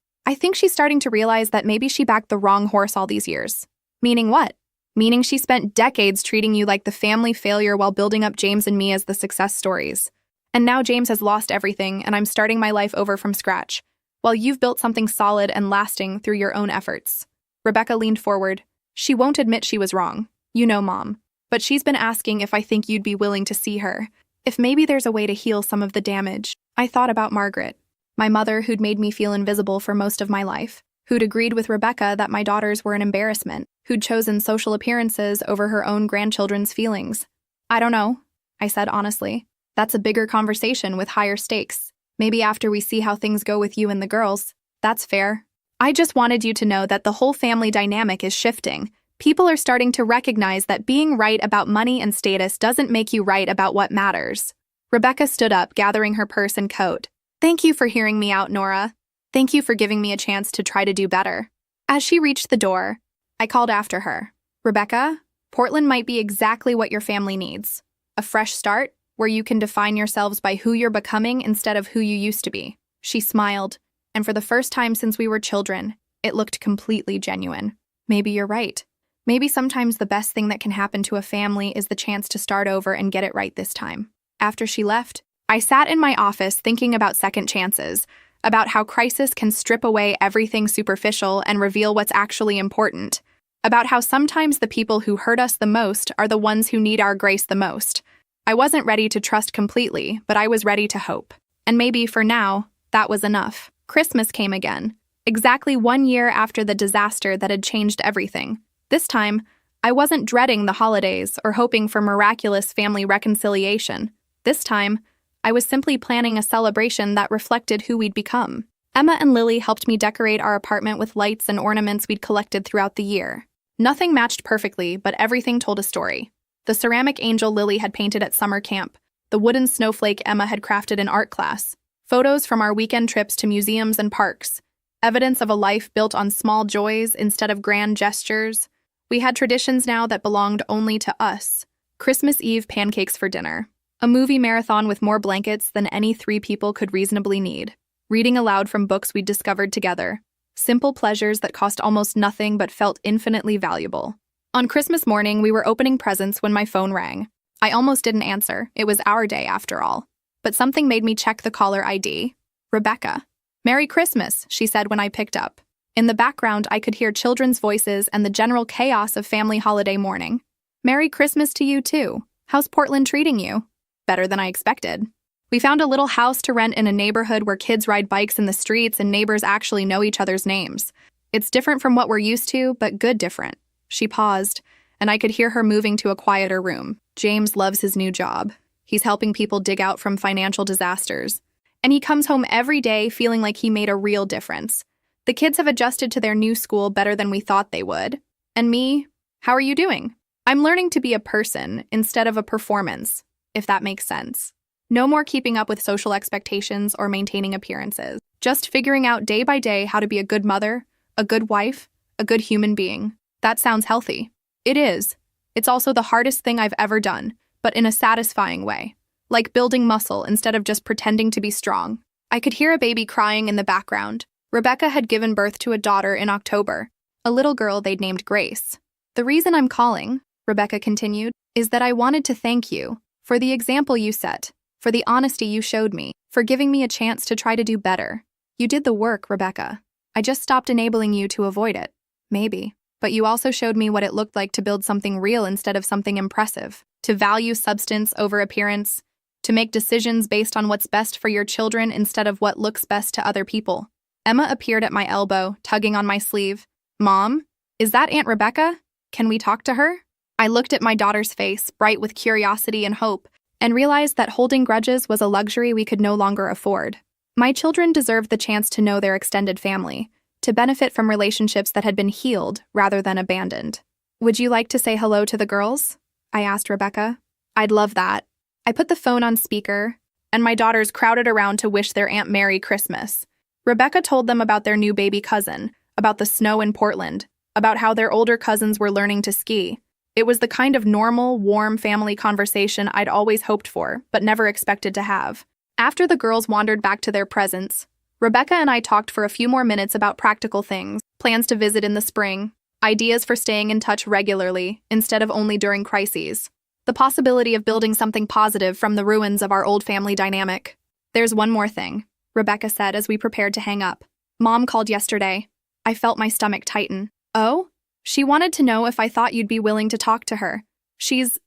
she's starting to realize that maybe she backed the wrong horse all these years. Meaning what? Meaning she spent decades treating you like the family failure while building up James and me as the success stories. And now James has lost everything and I'm starting my life over from scratch, while you've built something solid and lasting through your own efforts. Rebecca leaned forward. She won't admit she was wrong. You know, Mom. But she's been asking if I think you'd be willing to see her. If maybe there's a way to heal some of the damage. I thought about Margaret, my mother who'd made me feel invisible for most of my life, who'd agreed with Rebecca that my daughters were an embarrassment, who'd chosen social appearances over her own grandchildren's feelings. I don't know, I said honestly. That's a bigger conversation with higher stakes. Maybe after we see how things go with you and the girls. That's fair. I just wanted you to know that the whole family dynamic is shifting. People are starting to recognize that being right about money and status doesn't make you right about what matters. Rebecca stood up, gathering her purse and coat. Thank you for hearing me out, Nora. Thank you for giving me a chance to try to do better. As she reached the door, I called after her. Rebecca, Portland might be exactly what your family needs. A fresh start, where you can define yourselves by who you're becoming instead of who you used to be. She smiled, and for the first time since we were children, it looked completely genuine. Maybe you're right. Maybe sometimes the best thing that can happen to a family is the chance to start over and get it right this time. After she left, I sat in my office thinking about second chances, about how crisis can strip away everything superficial and reveal what's actually important, about how sometimes the people who hurt us the most are the ones who need our grace the most. I wasn't ready to trust completely, but I was ready to hope. And maybe, for now, that was enough. Christmas came again, exactly 1 year after the disaster that had changed everything. This time, I wasn't dreading the holidays or hoping for miraculous family reconciliation. This time, I was simply planning a celebration that reflected who we'd become. Emma and Lily helped me decorate our apartment with lights and ornaments we'd collected throughout the year. Nothing matched perfectly, but everything told a story. The ceramic angel Lily had painted at summer camp, the wooden snowflake Emma had crafted in art class, photos from our weekend trips to museums and parks, evidence of a life built on small joys instead of grand gestures. We had traditions now that belonged only to us. Christmas Eve pancakes for dinner, a movie marathon with more blankets than any 3 people could reasonably need, reading aloud from books we'd discovered together, simple pleasures that cost almost nothing but felt infinitely valuable. On Christmas morning, we were opening presents when my phone rang. I almost didn't answer. It was our day, after all. But something made me check the caller ID. Rebecca. "Merry Christmas," she said when I picked up. In the background, I could hear children's voices and the general chaos of family holiday morning. "Merry Christmas to you, too. How's Portland treating you?" "Better than I expected. We found a little house to rent in a neighborhood where kids ride bikes in the streets and neighbors actually know each other's names. It's different from what we're used to, but good different." She paused, and I could hear her moving to a quieter room. "James loves his new job. He's helping people dig out from financial disasters. And he comes home every day feeling like he made a real difference. The kids have adjusted to their new school better than we thought they would. And me, how are you doing? I'm learning to be a person instead of a performance, if that makes sense. No more keeping up with social expectations or maintaining appearances. Just figuring out day by day how to be a good mother, a good wife, a good human being. That sounds healthy. It is. It's also the hardest thing I've ever done, but in a satisfying way. Like building muscle instead of just pretending to be strong. I could hear a baby crying in the background. Rebecca had given birth to a daughter in October, a little girl they'd named Grace. "The reason I'm calling," Rebecca continued, "is that I wanted to thank you for the example you set, for the honesty you showed me, for giving me a chance to try to do better. You did the work, Rebecca. I just stopped enabling you to avoid it. Maybe. But you also showed me what it looked like to build something real instead of something impressive, to value substance over appearance, to make decisions based on what's best for your children instead of what looks best to other people." Emma appeared at my elbow, tugging on my sleeve. "Mom, is that Aunt Rebecca? Can we talk to her?" I looked at my daughter's face, bright with curiosity and hope, and realized that holding grudges was a luxury we could no longer afford. My children deserved the chance to know their extended family, to benefit from relationships that had been healed rather than abandoned. "Would you like to say hello to the girls?" I asked Rebecca. "I'd love that." I put the phone on speaker, and my daughters crowded around to wish their Aunt Merry Christmas. Rebecca told them about their new baby cousin, about the snow in Portland, about how their older cousins were learning to ski. It was the kind of normal, warm family conversation I'd always hoped for, but never expected to have. After the girls wandered back to their presents, Rebecca and I talked for a few more minutes about practical things, plans to visit in the spring, ideas for staying in touch regularly instead of only during crises, the possibility of building something positive from the ruins of our old family dynamic. "There's one more thing," Rebecca said as we prepared to hang up. "Mom called yesterday." I felt my stomach tighten. "Oh?" "She wanted to know if I thought you'd be willing to talk to her. She's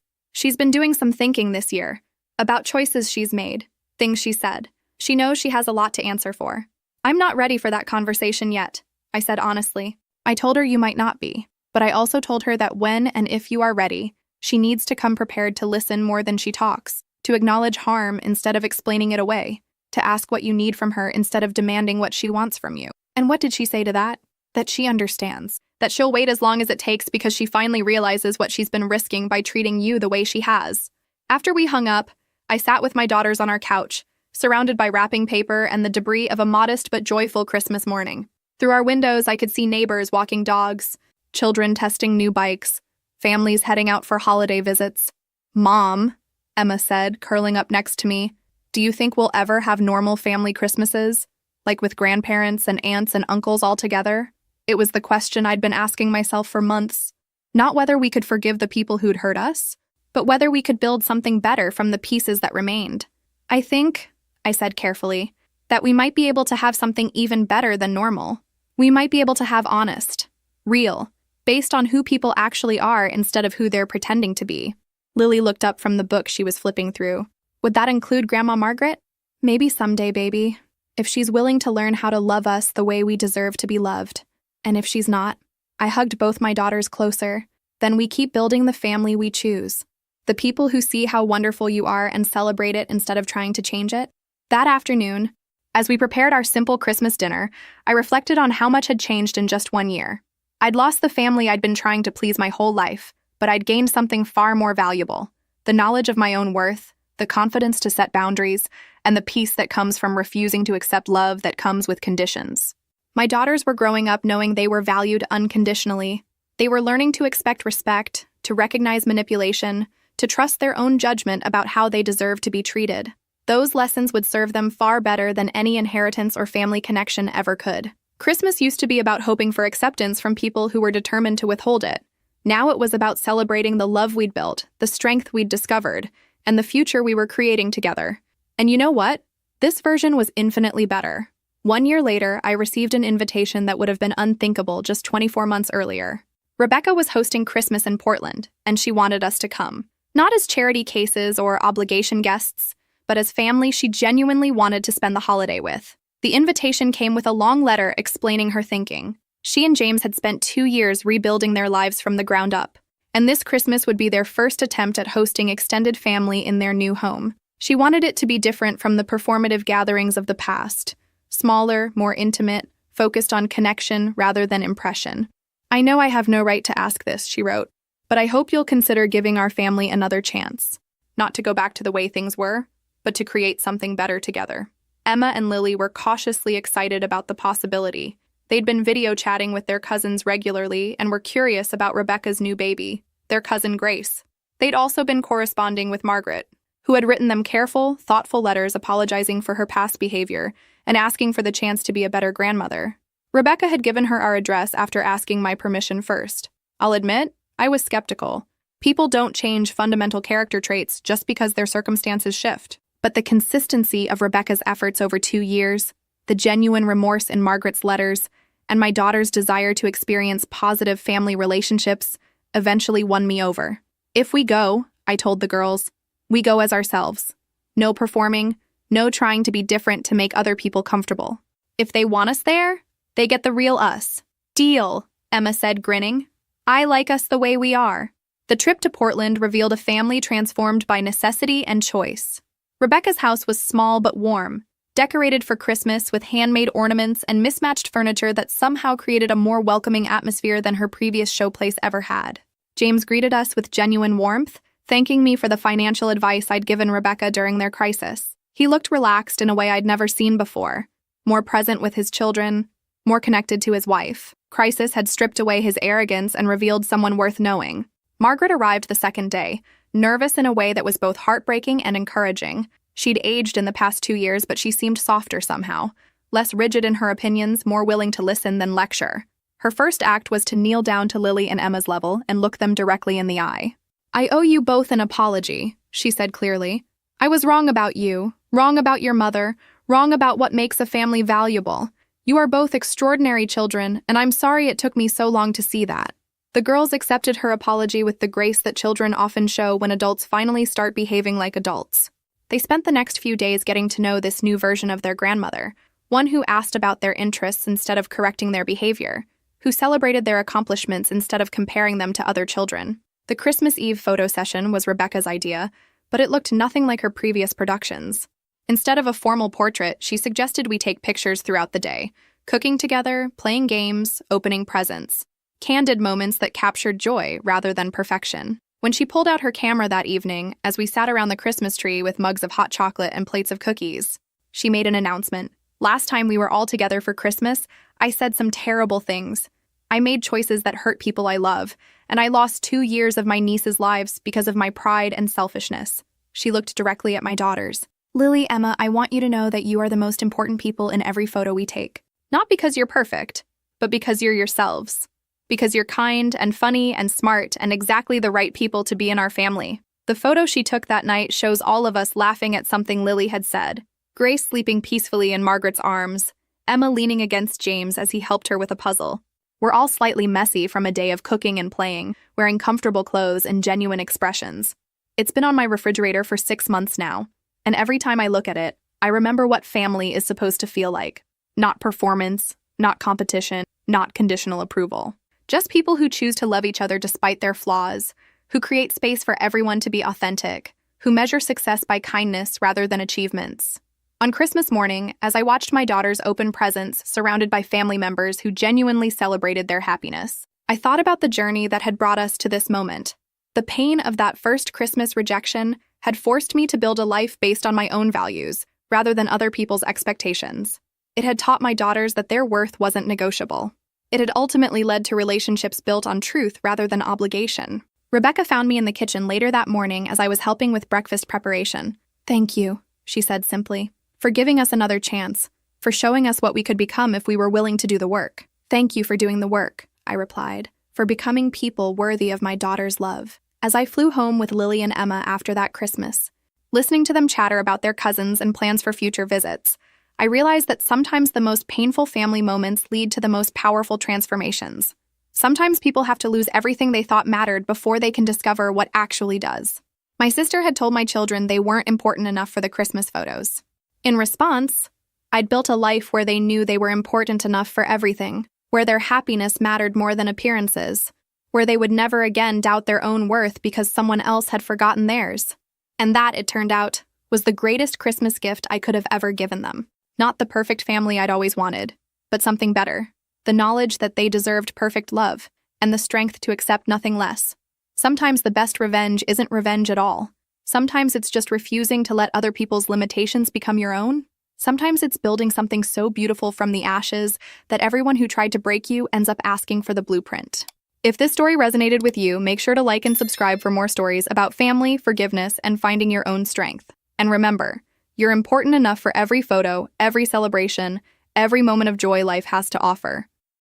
been doing some thinking this year, about choices she's made, things she said. She knows she has a lot to answer for." "I'm not ready for that conversation yet," I said honestly. I told her you might not be, but I also told her that when and if you are ready, she needs to come prepared to listen more than she talks, to acknowledge harm instead of explaining it away, to ask what you need from her instead of demanding what she wants from you. And what did she say to that? That she understands, that she'll wait as long as it takes because she finally realizes what she's been risking by treating you the way she has. After we hung up, I sat with my daughters on our couch, surrounded by wrapping paper and the debris of a modest but joyful Christmas morning. Through our windows, I could see neighbors walking dogs, children testing new bikes, families heading out for holiday visits. "Mom," Emma said, curling up next to me, "do you think we'll ever have normal family Christmases? Like with grandparents and aunts and uncles all together?" It was the question I'd been asking myself for months. Not whether we could forgive the people who'd hurt us, but whether we could build something better from the pieces that remained. I think, I said carefully, that we might be able to have something even better than normal. We might be able to have honest, real, based on who people actually are instead of who they're pretending to be. Lily looked up from the book she was flipping through. Would that include Grandma Margaret? Maybe someday, baby. If she's willing to learn how to love us the way we deserve to be loved. And if she's not, I hugged both my daughters closer. Then we keep building the family we choose. The people who see how wonderful you are and celebrate it instead of trying to change it. That afternoon, as we prepared our simple Christmas dinner, I reflected on how much had changed in just 1 year. I'd lost the family I'd been trying to please my whole life, but I'd gained something far more valuable: the knowledge of my own worth, the confidence to set boundaries, and the peace that comes from refusing to accept love that comes with conditions. My daughters were growing up knowing they were valued unconditionally. They were learning to expect respect, to recognize manipulation, to trust their own judgment about how they deserve to be treated. Those lessons would serve them far better than any inheritance or family connection ever could. Christmas used to be about hoping for acceptance from people who were determined to withhold it. Now it was about celebrating the love we'd built, the strength we'd discovered, and the future we were creating together. And you know what? This version was infinitely better. 1 year later, I received an invitation that would have been unthinkable just 24 months earlier. Rebecca was hosting Christmas in Portland, and she wanted us to come. Not as charity cases or obligation guests, but as family she genuinely wanted to spend the holiday with. The invitation came with a long letter explaining her thinking. She and James had spent 2 years rebuilding their lives from the ground up, and this Christmas would be their first attempt at hosting extended family in their new home. She wanted it to be different from the performative gatherings of the past. Smaller, more intimate, focused on connection rather than impression. I know I have no right to ask this, she wrote, but I hope you'll consider giving our family another chance. Not to go back to the way things were, but to create something better together. Emma and Lily were cautiously excited about the possibility. They'd been video chatting with their cousins regularly and were curious about Rebecca's new baby, their cousin Grace. They'd also been corresponding with Margaret, who had written them careful, thoughtful letters apologizing for her past behavior and asking for the chance to be a better grandmother. Rebecca had given her our address after asking my permission first. I'll admit, I was skeptical. People don't change fundamental character traits just because their circumstances shift. But the consistency of Rebecca's efforts over 2 years, the genuine remorse in Margaret's letters, and my daughter's desire to experience positive family relationships eventually won me over. If we go, I told the girls, we go as ourselves. No performing, no trying to be different to make other people comfortable. If they want us there, they get the real us. Deal, Emma said, grinning. I like us the way we are. The trip to Portland revealed a family transformed by necessity and choice. Rebecca's house was small but warm, decorated for Christmas with handmade ornaments and mismatched furniture that somehow created a more welcoming atmosphere than her previous showplace ever had. James greeted us with genuine warmth, thanking me for the financial advice I'd given Rebecca during their crisis. He looked relaxed in a way I'd never seen before, more present with his children, more connected to his wife. Crisis had stripped away his arrogance and revealed someone worth knowing. Margaret arrived the second day, nervous in a way that was both heartbreaking and encouraging. She'd aged in the past 2 years, but she seemed softer somehow, less rigid in her opinions, more willing to listen than lecture. Her first act was to kneel down to Lily and Emma's level and look them directly in the eye. I owe you both an apology, she said clearly. I was wrong about you, wrong about your mother, wrong about what makes a family valuable. You are both extraordinary children, and I'm sorry it took me so long to see that. The girls accepted her apology with the grace that children often show when adults finally start behaving like adults. They spent the next few days getting to know this new version of their grandmother, one who asked about their interests instead of correcting their behavior, who celebrated their accomplishments instead of comparing them to other children. The Christmas Eve photo session was Rebecca's idea, but it looked nothing like her previous productions. Instead of a formal portrait, she suggested we take pictures throughout the day, cooking together, playing games, opening presents. Candid moments that captured joy rather than perfection. When she pulled out her camera that evening, as we sat around the Christmas tree with mugs of hot chocolate and plates of cookies, she made an announcement. Last time we were all together for Christmas, I said some terrible things. I made choices that hurt people I love, and I lost 2 years of my niece's lives because of my pride and selfishness. She looked directly at my daughters. Lily, Emma, I want you to know that you are the most important people in every photo we take. Not because you're perfect, but because you're yourselves. Because you're kind and funny and smart and exactly the right people to be in our family. The photo she took that night shows all of us laughing at something Lily had said. Grace sleeping peacefully in Margaret's arms, Emma leaning against James as he helped her with a puzzle. We're all slightly messy from a day of cooking and playing, wearing comfortable clothes and genuine expressions. It's been on my refrigerator for 6 months now, and every time I look at it, I remember what family is supposed to feel like. Not performance, not competition, not conditional approval. Just people who choose to love each other despite their flaws, who create space for everyone to be authentic, who measure success by kindness rather than achievements. On Christmas morning, as I watched my daughters open presents surrounded by family members who genuinely celebrated their happiness, I thought about the journey that had brought us to this moment. The pain of that first Christmas rejection had forced me to build a life based on my own values, rather than other people's expectations. It had taught my daughters that their worth wasn't negotiable. It had ultimately led to relationships built on truth rather than obligation. Rebecca found me in the kitchen later that morning as I was helping with breakfast preparation. "Thank you," she said simply, "for giving us another chance, for showing us what we could become if we were willing to do the work." "Thank you for doing the work," I replied, "for becoming people worthy of my daughter's love." As I flew home with Lily and Emma after that Christmas, listening to them chatter about their cousins and plans for future visits, I realized that sometimes the most painful family moments lead to the most powerful transformations. Sometimes people have to lose everything they thought mattered before they can discover what actually does. My sister had told my children they weren't important enough for the Christmas photos. In response, I'd built a life where they knew they were important enough for everything, where their happiness mattered more than appearances, where they would never again doubt their own worth because someone else had forgotten theirs. And that, it turned out, was the greatest Christmas gift I could have ever given them. Not the perfect family I'd always wanted, but something better. The knowledge that they deserved perfect love, and the strength to accept nothing less. Sometimes the best revenge isn't revenge at all. Sometimes it's just refusing to let other people's limitations become your own. Sometimes it's building something so beautiful from the ashes that everyone who tried to break you ends up asking for the blueprint. If this story resonated with you, make sure to like and subscribe for more stories about family, forgiveness, and finding your own strength. And remember, you're important enough for every photo, every celebration, every moment of joy life has to offer.